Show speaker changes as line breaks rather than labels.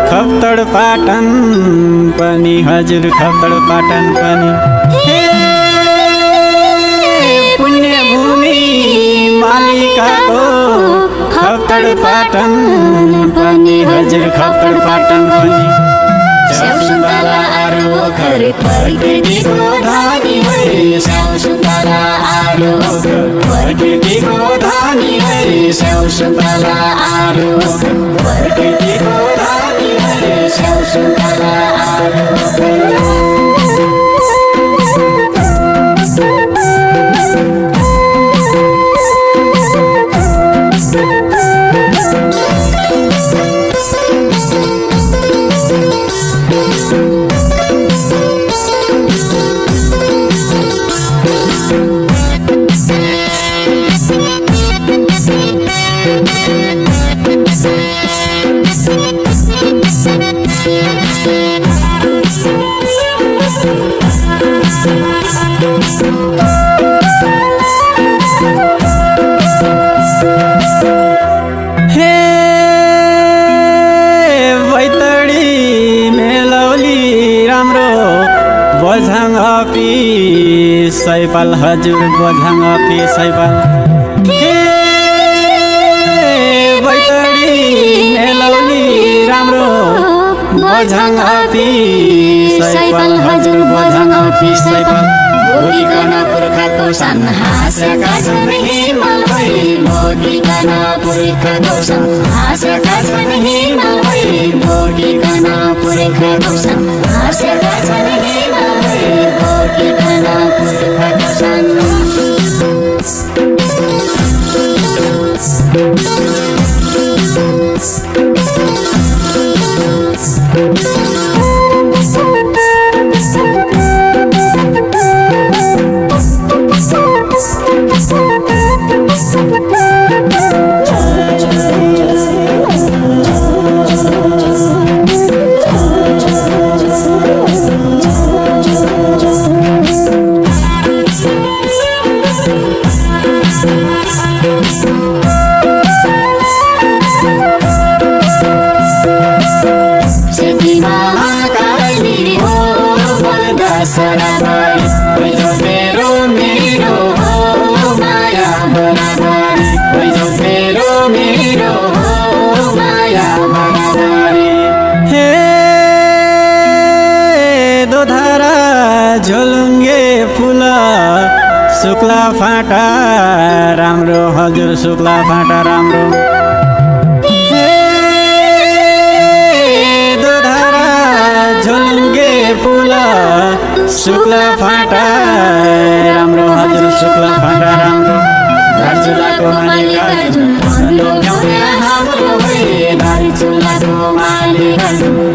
खप्तड पाटन पनि हजुर खप्तड पाटन पनि पुण्य भूमि मालिकाको खप्तड पाटन पनि हजुर खप्तड पाटन पनि
स्याउसुन्तला आरोखर प्रकृतिको धनी है स्याउसुन्तला आरोखर प्रकृतिको धनी है स्याउसुन्तला आरोखर प्रकृतिको धनी है स्याउसुन्तला आरोखर सैपाल हजुर बझाङ अपि सैपाल बैतडी मेलौली राम्रो बझाङ अपि सैपाल हजुर बझाङ अपि सैपाल भोगिकन पुर्खाको सन हाँसका छन् हिमाल भई भोगिकन पुर्खाको सन हाँसका छन् हिमाल भई भोगिकन पुर्खाको सन हाँसका छन् हिमाल भई भोगिकन पुर्खाको सन
शुक्ला फाटा राम्रो हजुर शुक्ला फाटा राम्रो दोधारा झुलुङ्गे फुल शुक्ला फाटा राम्रो हजुर शुक्ला फाटा राम्रो दार्चुलाको मालिक हाम्रो दार्चुलाको मालिक